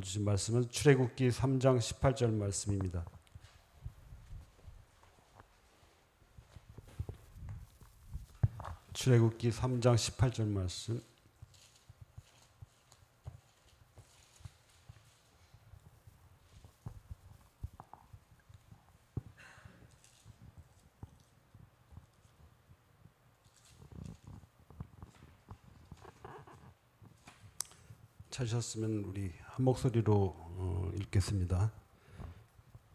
오늘 주신 말씀은 출애굽기 3장 18절 말씀입니다. 출애굽기 3장 18절 말씀. 찾으셨으면 우리 한 목소리로 읽겠습니다.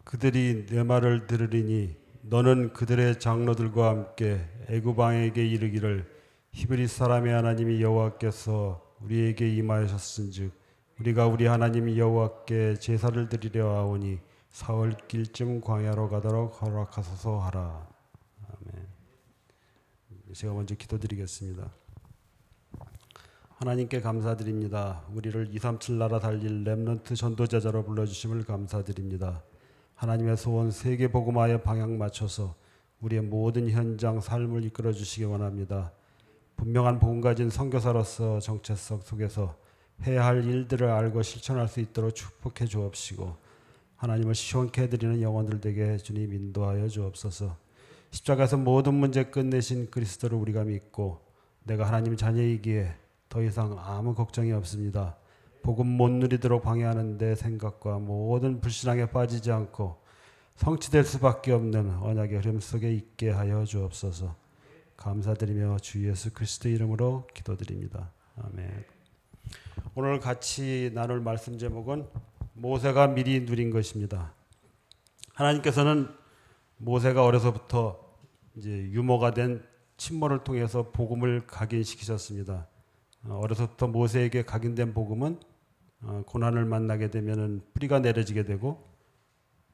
그들이 내 말을 들으리니 너는 그들의 장로들과 함께 애굽 왕에게 이르기를 히브리 사람의 하나님이 여호와께서 우리에게 임하셨은즉 우리가 우리 하나님 여호와께 제사를 드리려 하오니 사흘길쯤 광야로 가도록 허락하소서 하라. 아멘. 제가 먼저 기도드리겠습니다. 하나님께 감사드립니다. 우리를 237 나라 달릴 렘넌트 전도제자로 불러주심을 감사드립니다. 하나님의 소원 세계 복음화에 방향 맞춰서 우리의 모든 현장 삶을 이끌어 주시기 원합니다. 분명한 복음 가진 선교사로서 정체성 속에서 해야 할 일들을 알고 실천할 수 있도록 축복해 주옵시고 하나님을 시원케 해드리는 영혼들 되게 주님 인도하여 주옵소서. 십자가에서 모든 문제 끝내신 그리스도를 우리가 믿고 내가 하나님 자녀이기에 더 이상 아무 걱정이 없습니다. 복음 못 누리도록 방해하는 데 생각과 모든 불신앙에 빠지지 않고 성취될 수밖에 없는 언약의 흐름 속에 있게 하여 주옵소서. 감사드리며 주 예수 그리스도 이름으로 기도드립니다. 아멘. 오늘 같이 나눌 말씀 제목은 모세가 미리 누린 것입니다. 하나님께서는 모세가 어려서부터 이제 유모가 된 친모를 통해서 복음을 각인시키셨습니다. 어려서부터 모세에게 각인된 복음은 고난을 만나게 되면 뿌리가 내려지게 되고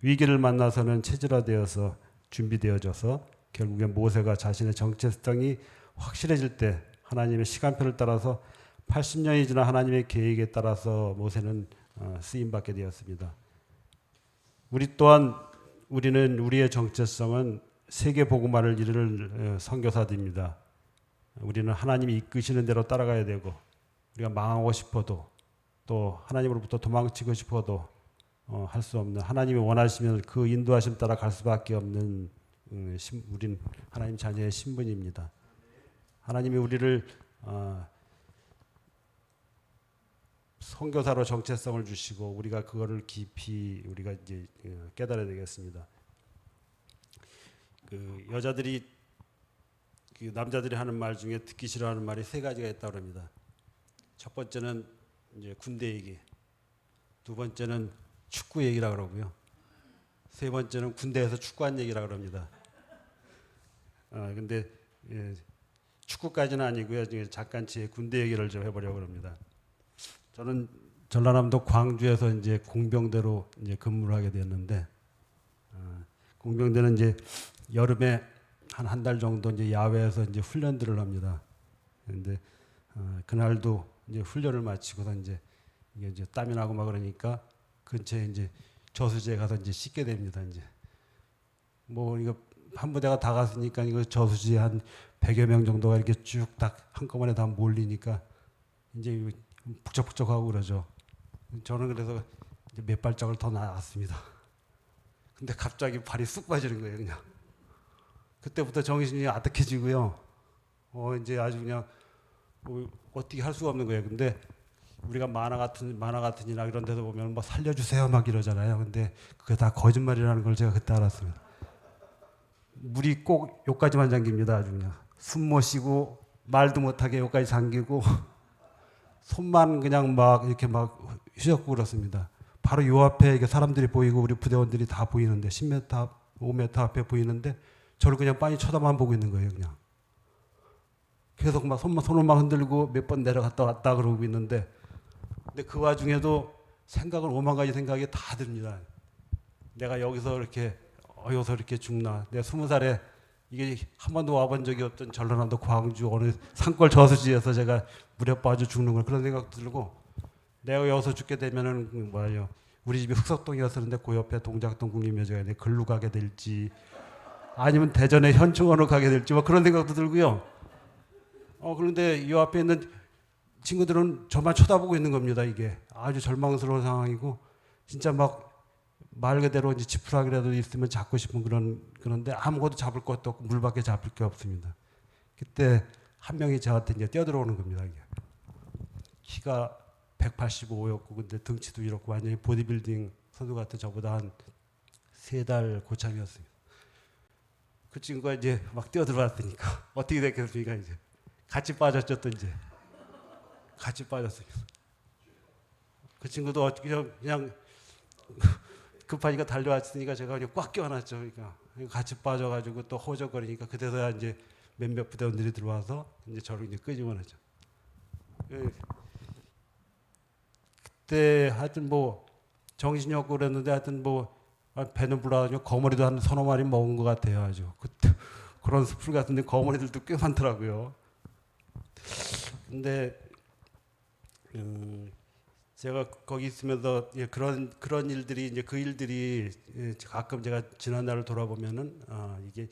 위기를 만나서는 체질화되어서 준비되어져서 결국에 모세가 자신의 정체성이 확실해질 때 하나님의 시간표를 따라서 80년이 지난 하나님의 계획에 따라서 모세는 쓰임받게 되었습니다. 우리 또한 우리는 우리의 정체성은 세계 복음화를 이룰 선교사들입니다. 우리는 하나님이 이끄시는 대로 따라가야 되고 우리가 망하고 싶어도 또 하나님으로부터 도망치고 싶어도 할 수 없는 하나님이 원하시면 그 인도하심 따라 갈 수밖에 없는 우린 하나님 자녀의 신분입니다. 하나님이 우리를 선교사로 정체성을 주시고 우리가 그거를 깊이 우리가 이제 깨달아야 되겠습니다. 그 여자들이 그 남자들이 하는 말 중에 듣기 싫어하는 말이 세 가지가 있다고 합니다. 첫 번째는 이제 군대 얘기, 두 번째는 축구 얘기라 그러고요, 세 번째는 군대에서 축구한 얘기라 그럽니다. 근데 축구까지는 아니고요. 잠깐 제 군대 얘기를 좀 해보려고 합니다. 저는 전라남도 광주에서 이제 공병대로 이제 근무를 하게 되었는데, 공병대는 이제 여름에 한 달 정도 이제 야외에서 이제 훈련들을 합니다. 그런데 그날도 이제 훈련을 마치고서 이제 이게 이제 땀이 나고 막 그러니까 근처에 이제 저수지에 가서 이제 씻게 됩니다. 이제 뭐 이거 한 부대가 다 갔으니까 이거 저수지에 한 100여 명 정도가 이렇게 쭉 딱 한꺼번에 다 몰리니까 이제 북적북적하고 그러죠. 저는 그래서 이제 몇 발짝을 더 나왔습니다. 근데 갑자기 발이 쑥 빠지는 거예요, 그냥. 그때부터 정신이 아득해지고요. 이제 아주 그냥 어떻게 할 수가 없는 거예요. 근데 우리가 만화 같은이나 이런 데서 보면 뭐 살려주세요 막 이러잖아요. 근데 그게 다 거짓말이라는 걸 제가 그때 알았습니다. 물이 꼭 여기까지만 잠깁니다. 아주 그냥 숨 못 쉬고 말도 못하게 여기까지 잠기고 손만 그냥 막 이렇게 막 휘젓고 그렇습니다. 바로 요 앞에 이게 사람들이 보이고 우리 부대원들이 다 보이는데 10m, 5m 앞에 보이는데 저를 그냥 빤히 쳐다만 보고 있는 거예요, 그냥. 계속 막 손을 막 흔들고 몇 번 내려갔다 왔다 그러고 있는데, 근데 그 와중에도 생각은 오만 가지 생각이 다 듭니다. 내가 여기서 이렇게 죽나? 내가 20살에 이게 한 번도 와본 적이 없던 전라남도 광주 어느 산골 저수지에서 제가 물에 빠져 죽는 걸 그런 생각도 들고, 내가 여기서 죽게 되면은 뭐예요? 우리 집이 흑석동이었었는데 그 옆에 동작동 국립묘지가 있는데 글로 가게 될지 아니면 대전의 현충원으로 가게 될지 뭐 그런 생각도 들고요. 그런데 이 앞에 있는 친구들은 저만 쳐다보고 있는 겁니다. 이게 아주 절망스러운 상황이고 진짜 막 말 그대로 이제 지푸라기라도 있으면 잡고 싶은 그런데 아무것도 잡을 것도 없고 물밖에 잡을 게 없습니다. 그때 한 명이 저한테 이제 뛰어들어오는 겁니다. 이게. 키가 185였고 근데 등치도 이렇고 완전히 보디빌딩 선수 같은 저보다 한 3달 고참이었습니다. 그 친구가 이제 막 뛰어들어왔으니까 어떻게 됐겠습니까? 이제 같이 빠졌죠. 또 이제 같이 빠졌습니다. 그 친구도 어떻게 그냥 급하니까 달려왔으니까 제가 그냥 꽉 껴안았죠. 그러니까 같이 빠져가지고 또 호적거리니까 그때서야 이제 몇몇 부대원들이 들어와서 이제 저를 이제 끄집어내죠. 그때 하여튼 뭐 정신이 없고 그랬는데 하여튼 뭐 배는 불러가지고 거머리도 한 서너 마리 먹은 것 같아요. 아주 그때 그런 숲을 같은데 거머리들도 꽤 많더라고요. 근데 제가 거기 있으면서 그런 일들이 이제 그 일들이 가끔 제가 지난 날을 돌아보면은 이게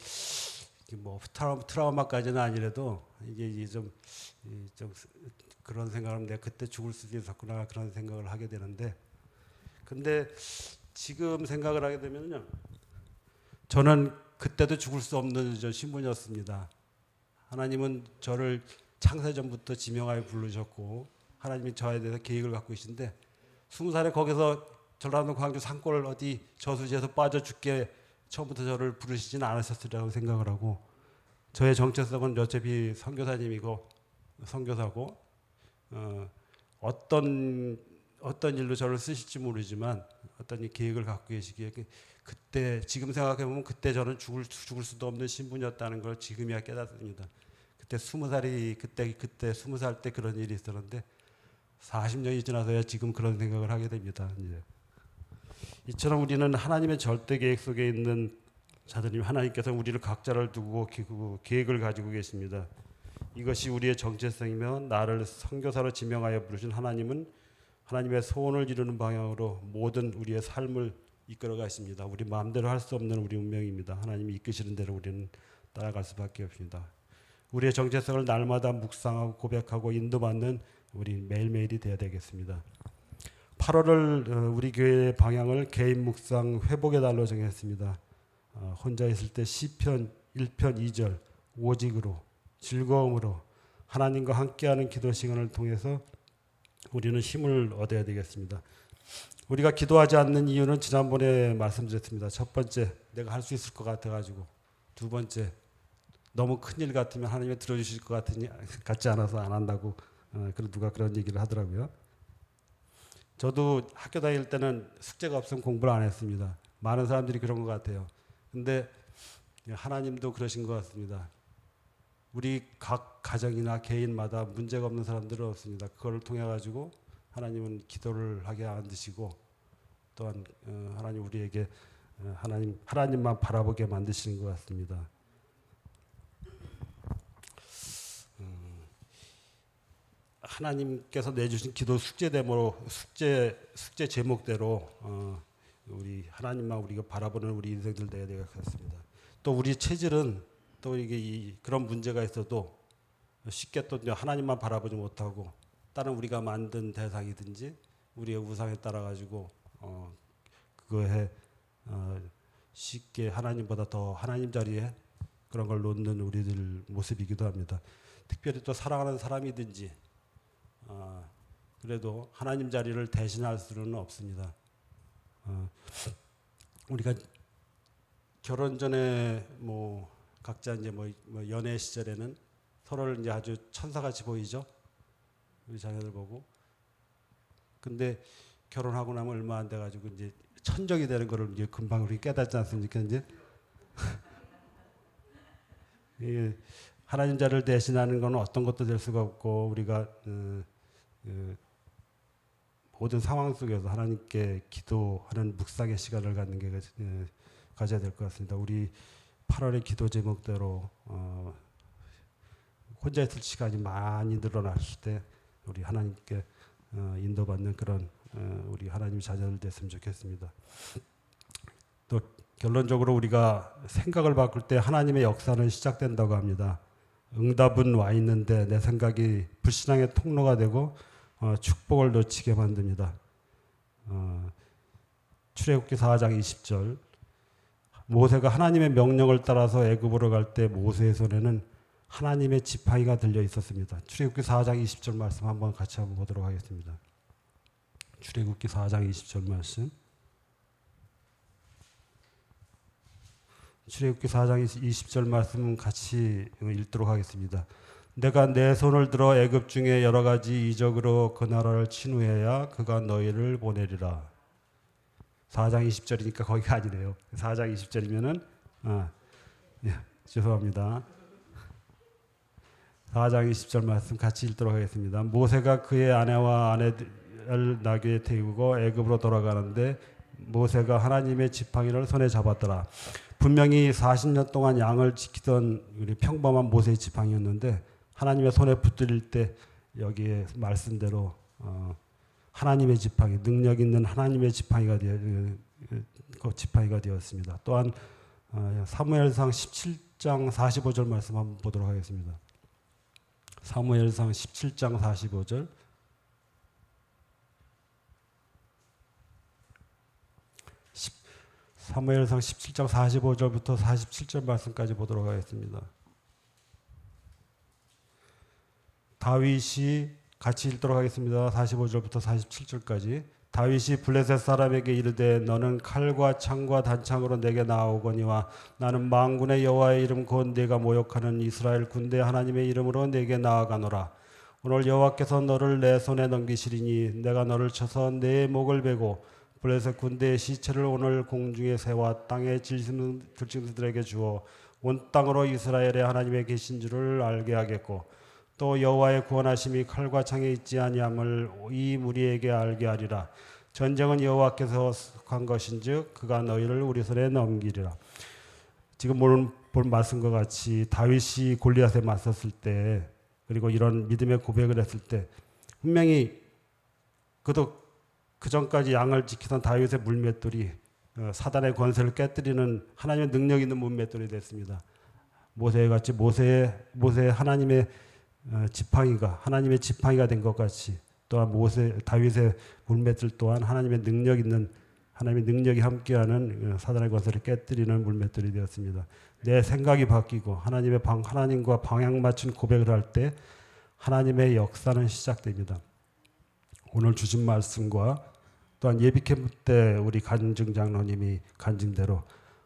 뭐 트라우마까지는 아니라도 이게 좀 그런 생각을 내가 그때 죽을 수도 있었구나 그런 생각을 하게 되는데 근데 지금 생각을 하게 되면요 저는 그때도 죽을 수 없는 신분이었습니다. 하나님은 저를 창세전부터 지명하여 부르셨고 하나님이 저에 대해서 계획을 갖고 계신데 20살에 거기서 전라도 광주 산골 어디 저수지에서 빠져 죽게 처음부터 저를 부르시지는 않으셨으리라고 생각을 하고 저의 정체성은 어차피 선교사님이고 선교사고 어떤 일로 저를 쓰실지 모르지만 어떤 계획을 갖고 계시기에 그때 지금 생각해 보면 그때 저는 죽을 수도 없는 신분이었다는 걸 지금이야 깨닫습니다. 그때 20살이 그때 20살 때 그런 일이 있었는데 40년이 지나서야 지금 그런 생각을 하게 됩니다. 이제. 이처럼 우리는 하나님의 절대 계획 속에 있는 자들이며 하나님께서 우리를 각자를 두고 계획을 가지고 계십니다. 이것이 우리의 정체성이며 나를 선교사로 지명하여 부르신 하나님은 하나님의 소원을 이루는 방향으로 모든 우리의 삶을 이끌어 가십니다. 우리 마음대로 할 수 없는 우리 운명입니다. 하나님이 이끄시는 대로 우리는 따라갈 수밖에 없습니다. 우리의 정체성을 날마다 묵상하고 고백하고 인도받는 우리 매일매일이 되어야 되겠습니다. 8월을 우리 교회의 방향을 개인 묵상 회복의 달로 정했습니다. 혼자 있을 때 시편 1편 2절 오직으로 즐거움으로 하나님과 함께하는 기도 시간을 통해서 우리는 힘을 얻어야 되겠습니다. 우리가 기도하지 않는 이유는 지난번에 말씀드렸습니다. 첫 번째, 내가 할 수 있을 것 같아가지고. 두 번째, 너무 큰일 같으면 하나님이 들어주실 것 같지 않아서 안 한다고 누가 그런 얘기를 하더라고요. 저도 학교 다닐 때는 숙제가 없으면 공부를 안 했습니다. 많은 사람들이 그런 것 같아요. 근데 하나님도 그러신 것 같습니다. 우리 각 가정이나 개인마다 문제가 없는 사람들은 없습니다. 그걸 통해 가지고 하나님은 기도를 하게 만드시고 또한 하나님 우리에게 하나님만 바라보게 만드시는 것 같습니다. 하나님께서 내주신 기도 숙제 제목대로 우리 하나님만 우리가 바라보는 우리 인생들 되어야 될 것 같습니다. 또 우리 체질은 또 이게 그런 문제가 있어도 쉽게 또 하나님만 바라보지 못하고 다른 우리가 만든 대상이든지 우리의 우상에 따라 가지고 그거에 쉽게 하나님보다 더 하나님 자리에 그런 걸 놓는 우리들 모습이기도 합니다. 특별히 또 사랑하는 사람이든지 그래도 하나님 자리를 대신할 수는 없습니다. 우리가 결혼 전에 뭐 각자 이제 뭐 연애 시절에는 서로를 이제 아주 천사같이 보이죠. 우리 자녀들 보고. 근데 결혼하고 나면 얼마 안 돼 가지고 이제 천적이 되는 거를 이제 금방 우리 깨닫지 않습니까? 이제 하나님 자리를 대신하는 건 어떤 것도 될 수가 없고 우리가 모든 상황 속에서 하나님께 기도하는 묵상의 시간을 갖는 게 가져야 될 것 같습니다. 우리 8월의 기도 제목대로 혼자 있을 시간이 많이 늘어났을 때 우리 하나님께 인도받는 그런 우리 하나님 자녀들 됐으면 좋겠습니다. 또 결론적으로 우리가 생각을 바꿀 때 하나님의 역사는 시작된다고 합니다. 응답은 와 있는데 내 생각이 불신앙의 통로가 되고 축복을 놓치게 만듭니다. 출애굽기 4장 20절 모세가 하나님의 명령을 따라서 애굽으로 갈 때 모세의 손에는 하나님의 지팡이가 들려 있었습니다. 출애굽기 4장 20절 말씀 한번 같이 한번 보도록 하겠습니다. 출애굽기 4장 20절 말씀. 출애굽기 4장 20절 말씀 같이 읽도록 하겠습니다. 내가 내 손을 들어 애굽 중에 여러 가지 이적으로 그 나라를 친후해야 그가 너희를 보내리라. 4장 20절이니까 거기가 아니네요. 4장 20절이면은 죄송합니다. 4장 20절 말씀 같이 읽도록 하겠습니다. 모세가 그의 아내와 아내를 나귀에 태우고 애굽으로 돌아가는데 모세가 하나님의 지팡이를 손에 잡았더라. 분명히 40년 동안 양을 지키던 우리 평범한 모세의 지팡이였는데 하나님의 손에 붙들릴 때 여기에 말씀대로 하나님의 지팡이, 능력 있는 하나님의 지팡이가 되었습니다. 또한 사무엘상 17장 45절 말씀 한번 보도록 하겠습니다. 사무엘상 17장 45절. 사무엘상 17장 45절부터 47절 말씀까지 보도록 하겠습니다. 다윗이 같이 읽도록 하겠습니다. 45절부터 47절까지. 다윗이 블레셋 사람에게 이르되 너는 칼과 창과 단창으로 내게 나아오거니와 나는 만군의 여호와의 이름 곧 네가 모욕하는 이스라엘 군대 하나님의 이름으로 내게 나아가노라. 오늘 여호와께서 너를 내 손에 넘기시리니 내가 너를 쳐서 내 목을 베고 블레셋 군대의 시체를 오늘 공중의 새와 땅의 들짐승들에게 주어 온 땅으로 이스라엘의 하나님의 계신 줄을 알게 하겠고 또 여호와의 구원하심이 칼과 창에 있지 아니함을 이 무리에게 알게 하리라. 전쟁은 여호와께서 한 것인즉 그가 너희를 우리 손에 넘기리라. 지금 본 말씀과 같이 다윗이 골리앗에 맞섰을 때 그리고 이런 믿음의 고백을 했을 때 분명히 그도 그 전까지 양을 지키던 다윗의 물맷돌이 사단의 권세를 깨뜨리는 하나님의 능력 있는 물맷돌이 됐습니다. 모세같이 모세의 하나님의 지팡이가 하나님의 지팡이가 된 것 같이 또한 다윗의 물맷돌 또한 하나님의 능력이 함께하는 사단의 권세를 깨뜨리는 물맷돌이 되었습니다. 내 생각이 바뀌고 하나님과 방향 맞춘 고백을 할 때 하나님의 역사는 시작됩니다. 오늘 주신 말씀과 또한 예비 캠프 때 우리 간증 장로님이 간증대로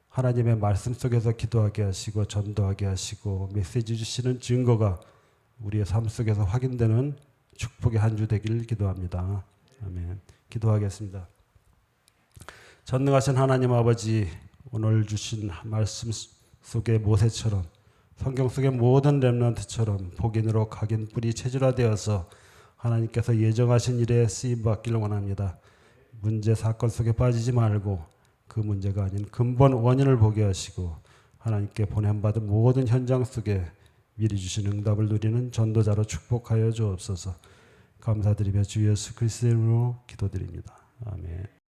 하나님의 말씀 속에서 기도하게 하시고 전도하게 하시고 메시지 주시는 증거가 우리의 삶 속에서 확인되는 축복의 한 주 되길 기도합니다. 아멘. 기도하겠습니다. 전능하신 하나님 아버지, 오늘 주신 말씀 속의 모세처럼 성경 속의 모든 렘넌트처럼 복인으로 각인 뿌리 체질화되어서 하나님께서 예정하신 일에 쓰임받기를 원합니다. 문제 사건 속에 빠지지 말고 그 문제가 아닌 근본 원인을 보게 하시고 하나님께 보냄받은 모든 현장 속에 미리 주신 응답을 누리는 전도자로 축복하여 주옵소서. 감사드리며 주 예수 그리스도의 이름으로 기도드립니다. 아멘.